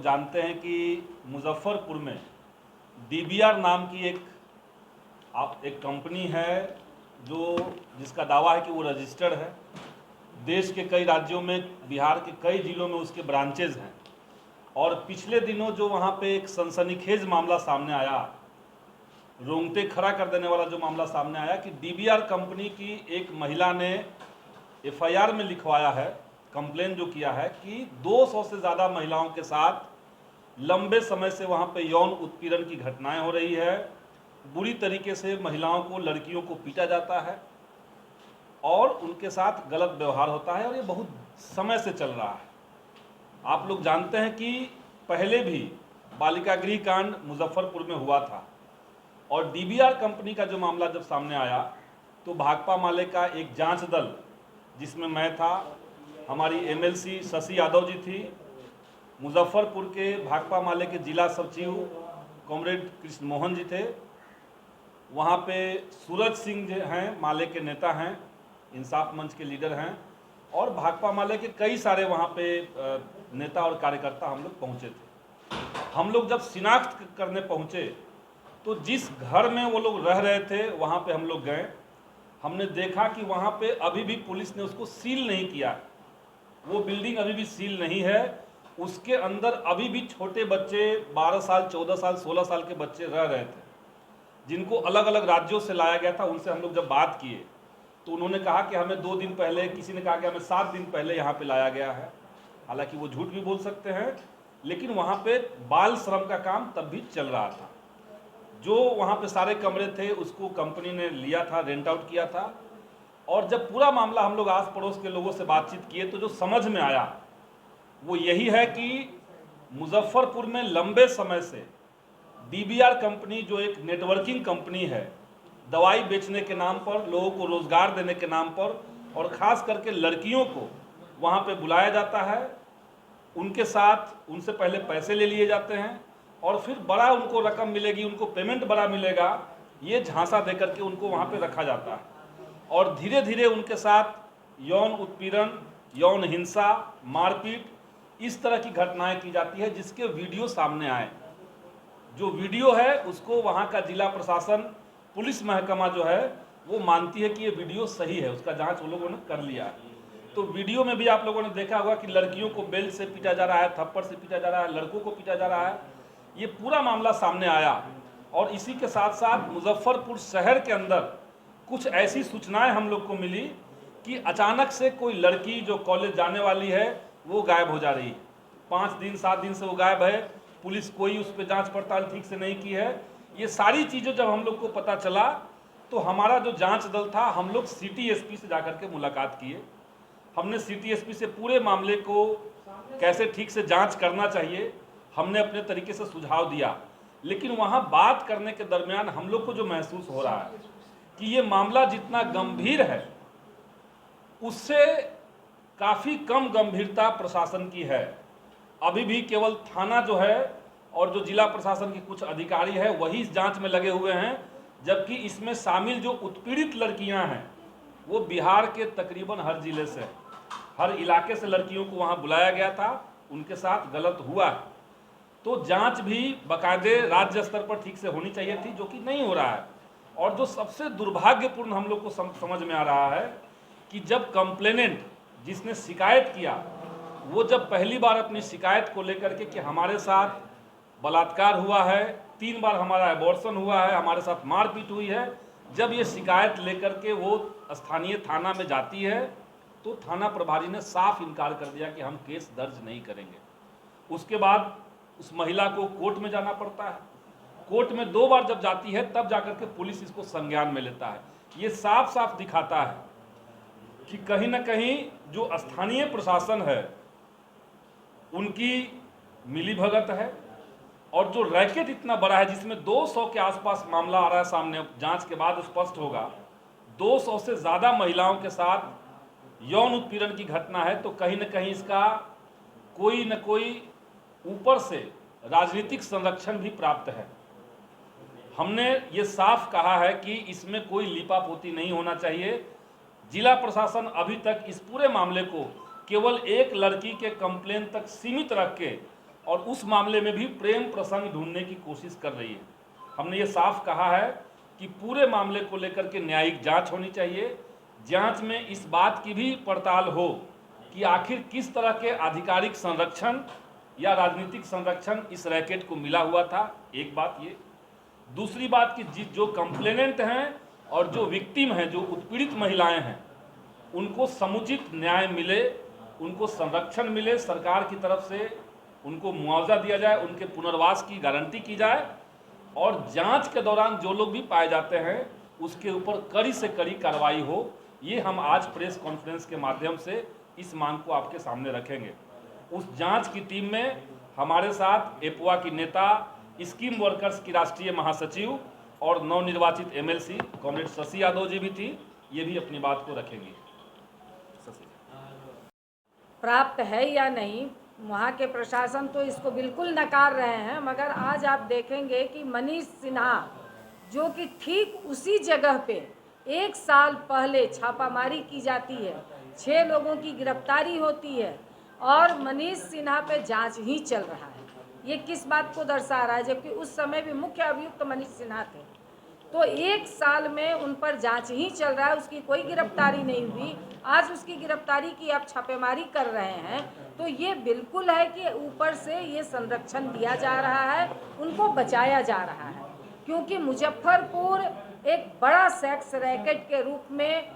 जानते हैं कि मुजफ्फरपुर में डीबीआर नाम की एक कंपनी है जिसका दावा है कि वो रजिस्टर्ड है। देश के कई राज्यों में, बिहार के कई जिलों में उसके ब्रांचेज हैं। और पिछले दिनों जो वहाँ पे एक सनसनीखेज मामला सामने आया, रोंगटे खड़ा कर देने वाला जो मामला सामने आया कि डीबीआर कंपनी की एक महिला ने एफआईआर में लिखवाया है, कंप्लेन जो किया है कि 200 से ज़्यादा महिलाओं के साथ लंबे समय से वहाँ पे यौन उत्पीड़न की घटनाएं हो रही है। बुरी तरीके से महिलाओं को, लड़कियों को पीटा जाता है और उनके साथ गलत व्यवहार होता है, और ये बहुत समय से चल रहा है। आप लोग जानते हैं कि पहले भी बालिका गृह कांड मुजफ्फरपुर में हुआ था, और डीबीआर कंपनी का जो मामला जब सामने आया तो भाकपा माले का एक जांच दल, जिसमें मैं था, हमारी एमएलसी शशि यादव जी थी, मुजफ्फरपुर के भाकपा माले के जिला सचिव कॉमरेड कृष्ण मोहन जी थे, वहाँ पे सूरज सिंह जो हैं, माले के नेता हैं, इंसाफ मंच के लीडर हैं, और भाकपा माले के कई सारे वहाँ पे नेता और कार्यकर्ता हम लोग पहुँचे थे। हम लोग जब शिनाख्त करने पहुँचे तो जिस घर में वो लोग रह रहे थे वहाँ पे हम लोग गए। हमने देखा कि वहाँ पे अभी भी पुलिस ने उसको सील नहीं किया, वो बिल्डिंग अभी भी सील नहीं है। उसके अंदर अभी भी छोटे बच्चे, 12 साल, 14 साल, 16 साल के बच्चे रह रहे थे, जिनको अलग अलग राज्यों से लाया गया था। उनसे हम लोग जब बात किए तो उन्होंने कहा कि हमें 2 दिन पहले, किसी ने कहा कि हमें 7 दिन पहले यहाँ पे लाया गया है। हालांकि वो झूठ भी बोल सकते हैं, लेकिन वहाँ पे बाल श्रम का काम तब भी चल रहा था। जो वहाँ पे सारे कमरे थे उसको कंपनी ने लिया था, रेंट आउट किया था। और जब पूरा मामला हम लोग आस पड़ोस के लोगों से बातचीत किए तो जो समझ में आया वो यही है कि मुजफ्फरपुर में लंबे समय से डीबीआर कंपनी, जो एक नेटवर्किंग कंपनी है, दवाई बेचने के नाम पर, लोगों को रोजगार देने के नाम पर, और ख़ास करके लड़कियों को वहाँ पे बुलाया जाता है, उनके साथ उनसे पहले पैसे ले लिए जाते हैं और फिर बड़ा उनको रकम मिलेगी, उनको पेमेंट बड़ा मिलेगा, ये झांसा देकर के उनको वहाँ पे रखा जाता है। और धीरे धीरे उनके साथ यौन उत्पीड़न, यौन हिंसा, मारपीट, इस तरह की घटनाएं की जाती है, जिसके वीडियो सामने आए। जो वीडियो है उसको वहाँ का जिला प्रशासन, पुलिस महकमा जो है वो मानती है कि ये वीडियो सही है, उसका जांच वो लोगों ने कर लिया है। तो वीडियो में भी आप लोगों ने देखा होगा कि लड़कियों को बेल्ट से पीटा जा रहा है, थप्पड़ से पीटा जा रहा है, लड़कों को पीटा जा रहा है। ये पूरा मामला सामने आया। और इसी के साथ साथ मुजफ्फरपुर शहर के अंदर कुछ ऐसी सूचनाएं हम लोग को मिली कि अचानक से कोई लड़की जो कॉलेज जाने वाली है वो गायब हो जा रही है। 5 दिन 7 दिन से वो गायब है। पुलिस कोई उस पर जांच पड़ताल ठीक से नहीं की है। ये सारी चीज़ें जब हम लोग को पता चला तो हमारा जो जांच दल था, हम लोग सिटी एसपी से जाकर के मुलाकात किए। हमने सिटी एसपी से पूरे मामले को कैसे ठीक से जांच करना चाहिए हमने अपने तरीके से सुझाव दिया। लेकिन वहाँ बात करने के दरमियान हम लोग को जो महसूस हो रहा है कि ये मामला जितना गंभीर है उससे काफ़ी कम गंभीरता प्रशासन की है। अभी भी केवल थाना जो है और जो जिला प्रशासन के कुछ अधिकारी है वही इस जांच में लगे हुए हैं, जबकि इसमें शामिल जो उत्पीड़ित लड़कियां हैं वो बिहार के तकरीबन हर जिले से, हर इलाके से लड़कियों को वहां बुलाया गया था, उनके साथ गलत हुआ है। तो जांच भी बाकायदे राज्य स्तर पर ठीक से होनी चाहिए थी, जो कि नहीं हो रहा है। और जो सबसे दुर्भाग्यपूर्ण हम लोग को समझ में आ रहा है कि जब कंप्लेनेंट, जिसने शिकायत किया, वो जब पहली बार अपनी शिकायत को लेकर के कि हमारे साथ बलात्कार हुआ है, 3 बार हमारा एबॉर्शन हुआ है, हमारे साथ मारपीट हुई है, जब ये शिकायत लेकर के वो स्थानीय थाना में जाती है तो थाना प्रभारी ने साफ इनकार कर दिया कि हम केस दर्ज नहीं करेंगे। उसके बाद उस महिला को कोर्ट में जाना पड़ता है। कोर्ट में 2 बार जब जाती है तब जाकर के पुलिस इसको संज्ञान में लेता है। ये साफ साफ दिखाता है कि कहीं ना कहीं जो स्थानीय प्रशासन है उनकी मिलीभगत है, और जो रैकेट इतना बड़ा है जिसमें 200 के आसपास मामला आ रहा है सामने, जांच के बाद स्पष्ट होगा 200 से ज़्यादा महिलाओं के साथ यौन उत्पीड़न की घटना है। तो कहीं ना कहीं इसका कोई न कोई ऊपर से राजनीतिक संरक्षण भी प्राप्त है। हमने ये साफ कहा है कि इसमें कोई लीपापोती नहीं होना चाहिए। जिला प्रशासन अभी तक इस पूरे मामले को केवल एक लड़की के कंप्लेन तक सीमित रख के और उस मामले में भी प्रेम प्रसंग ढूंढने की कोशिश कर रही है। हमने ये साफ कहा है कि पूरे मामले को लेकर के न्यायिक जांच होनी चाहिए। जांच में इस बात की भी पड़ताल हो कि आखिर किस तरह के आधिकारिक संरक्षण या राजनीतिक संरक्षण इस रैकेट को मिला हुआ था, एक बात ये। दूसरी बात कि जो कंप्लेनेंट हैं और जो विक्टिम हैं, जो उत्पीड़ित महिलाएं हैं, उनको समुचित न्याय मिले, उनको संरक्षण मिले, सरकार की तरफ से उनको मुआवजा दिया जाए, उनके पुनर्वास की गारंटी की जाए और जांच के दौरान जो लोग भी पाए जाते हैं उसके ऊपर कड़ी से कड़ी कार्रवाई हो। ये हम आज प्रेस कॉन्फ्रेंस के माध्यम से इस मांग को आपके सामने रखेंगे। उस जांच की टीम में हमारे साथ एपुआ की नेता, स्कीम वर्कर्स की राष्ट्रीय महासचिव और नवनिर्वाचित एमएलसी कॉमरेड शशि यादव जी भी थी। ये भी अपनी बात को रखेंगे। प्राप्त है या नहीं, वहाँ के प्रशासन तो इसको बिल्कुल नकार रहे हैं, मगर आज आप देखेंगे कि मनीष सिन्हा जो कि ठीक उसी जगह पे 1 साल पहले छापामारी की जाती है, 6 लोगों की गिरफ्तारी होती है और मनीष सिन्हा पे जांच ही चल रहा है। ये किस बात को दर्शा रहा है? जबकि उस समय भी मुख्य अभियुक्त तो मनीष सिन्हा थे। तो 1 साल में उन पर जांच ही चल रहा है, उसकी कोई गिरफ्तारी नहीं हुई। आज उसकी गिरफ्तारी की आप छापेमारी कर रहे हैं, तो ये बिल्कुल है कि ऊपर से ये संरक्षण दिया जा रहा है, उनको बचाया जा रहा है। क्योंकि मुजफ्फरपुर एक बड़ा सेक्स रैकेट के रूप में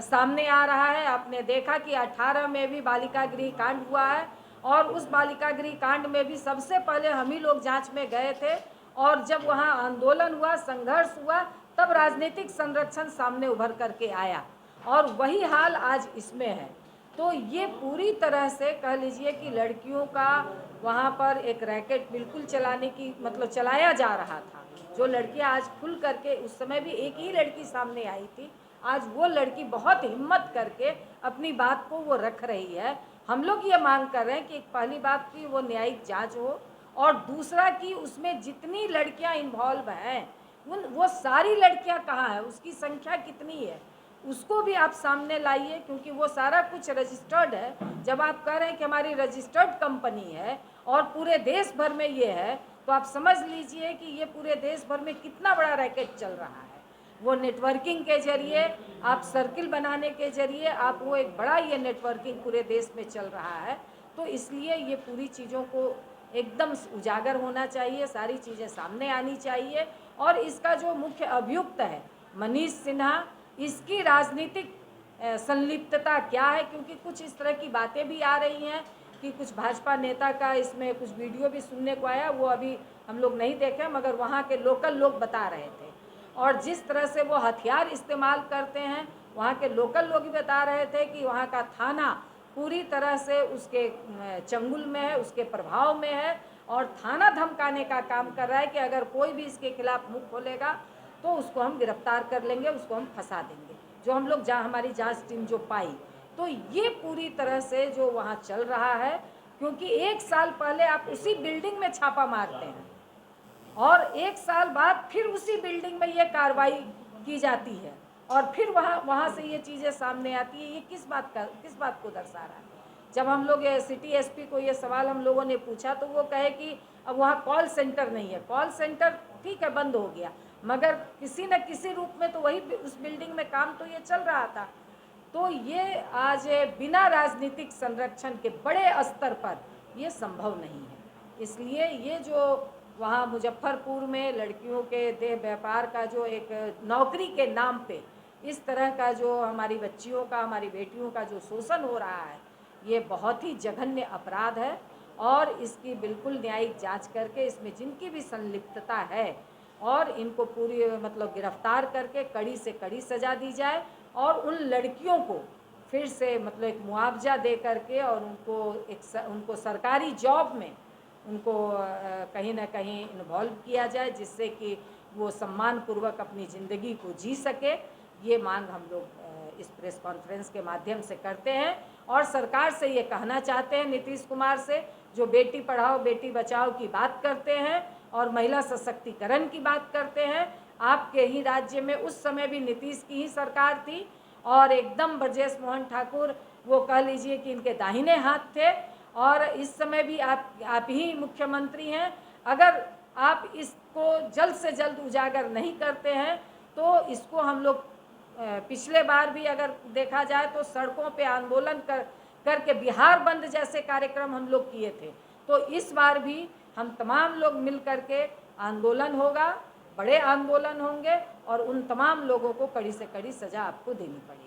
सामने आ रहा है। आपने देखा कि 18 में भी बालिका गृह कांड हुआ है और उस बालिका गृह कांड में भी सबसे पहले हम ही लोग जांच में गए थे और जब वहाँ आंदोलन हुआ, संघर्ष हुआ, तब राजनीतिक संरक्षण सामने उभर करके आया और वही हाल आज इसमें है। तो ये पूरी तरह से कह लीजिए कि लड़कियों का वहाँ पर एक रैकेट बिल्कुल चलाने की मतलब चलाया जा रहा था। जो लड़कियाँ आज खुल करके, उस समय भी एक ही लड़की सामने आई थी, आज वो लड़की बहुत हिम्मत करके अपनी बात को वो रख रही है। हम लोग ये मांग कर रहे हैं कि पहली बात की वो न्यायिक जांच हो और दूसरा कि उसमें जितनी लड़कियां इन्वॉल्व हैं वो सारी लड़कियां कहाँ हैं, उसकी संख्या कितनी है, उसको भी आप सामने लाइए। क्योंकि वो सारा कुछ रजिस्टर्ड है। जब आप कह रहे हैं कि हमारी रजिस्टर्ड कंपनी है और पूरे देश भर में ये है, तो आप समझ लीजिए कि ये पूरे देश भर में कितना बड़ा रैकेट चल रहा है। वो नेटवर्किंग के जरिए, आप सर्किल बनाने के जरिए, आप वो एक बड़ा ये नेटवर्किंग पूरे देश में चल रहा है। तो इसलिए ये पूरी चीज़ों को एकदम उजागर होना चाहिए, सारी चीज़ें सामने आनी चाहिए। और इसका जो मुख्य अभियुक्त है मनीष सिन्हा, इसकी राजनीतिक संलिप्तता क्या है? क्योंकि कुछ इस तरह की बातें भी आ रही हैं कि कुछ भाजपा नेता का इसमें कुछ वीडियो भी सुनने को आया, वो अभी हम लोग नहीं देखे, मगर वहाँ के लोकल लोग बता रहे थे। और जिस तरह से वो हथियार इस्तेमाल करते हैं, वहाँ के लोकल लोग भी बता रहे थे कि वहाँ का थाना पूरी तरह से उसके चंगुल में है, उसके प्रभाव में है और थाना धमकाने का काम कर रहा है कि अगर कोई भी इसके खिलाफ मुंह खोलेगा तो उसको हम गिरफ्तार कर लेंगे, उसको हम फंसा देंगे। जो हम लोग हमारी जांच टीम जो पाई, तो ये पूरी तरह से जो वहाँ चल रहा है। क्योंकि 1 साल पहले आप उसी बिल्डिंग में छापा मारते हैं और 1 साल बाद फिर उसी बिल्डिंग में ये कार्रवाई की जाती है और फिर वहाँ से ये चीज़ें सामने आती है। ये किस बात को दर्शा रहा है? जब हम लोग सिटी एसपी को ये सवाल हम लोगों ने पूछा तो वो कहे कि अब वहाँ कॉल सेंटर नहीं है। कॉल सेंटर ठीक है, बंद हो गया, मगर किसी न किसी रूप में तो वही उस बिल्डिंग में काम तो ये चल रहा था। तो ये आज बिना राजनीतिक संरक्षण के बड़े स्तर पर ये संभव नहीं है। इसलिए ये जो वहाँ मुजफ्फरपुर में लड़कियों के देह व्यापार का जो एक नौकरी के नाम पे इस तरह का जो हमारी बच्चियों का, हमारी बेटियों का जो शोषण हो रहा है, ये बहुत ही जघन्य अपराध है और इसकी बिल्कुल न्यायिक जांच करके इसमें जिनकी भी संलिप्तता है और इनको पूरी मतलब गिरफ्तार करके कड़ी से कड़ी सज़ा दी जाए और उन लड़कियों को फिर से मतलब एक मुआवजा दे करके और उनको सरकारी जॉब में उनको कहीं ना कहीं इन्वॉल्व किया जाए, जिससे कि वो सम्मानपूर्वक अपनी ज़िंदगी को जी सके। ये मांग हम लोग इस प्रेस कॉन्फ्रेंस के माध्यम से करते हैं और सरकार से ये कहना चाहते हैं, नीतीश कुमार से, जो बेटी पढ़ाओ बेटी बचाओ की बात करते हैं और महिला सशक्तिकरण की बात करते हैं। आपके ही राज्य में उस समय भी नीतीश की ही सरकार थी और एकदम ब्रजेश मोहन ठाकुर वो कह लीजिए कि इनके दाहिने हाथ थे और इस समय भी आप ही मुख्यमंत्री हैं। अगर आप इसको जल्द से जल्द उजागर नहीं करते हैं तो इसको हम लोग पिछले बार भी अगर देखा जाए तो सड़कों पे आंदोलन करके बिहार बंद जैसे कार्यक्रम हम लोग किए थे। तो इस बार भी हम तमाम लोग मिल करके आंदोलन होगा, बड़े आंदोलन होंगे और उन तमाम लोगों को कड़ी से कड़ी सज़ा आपको देनी पड़ेगी।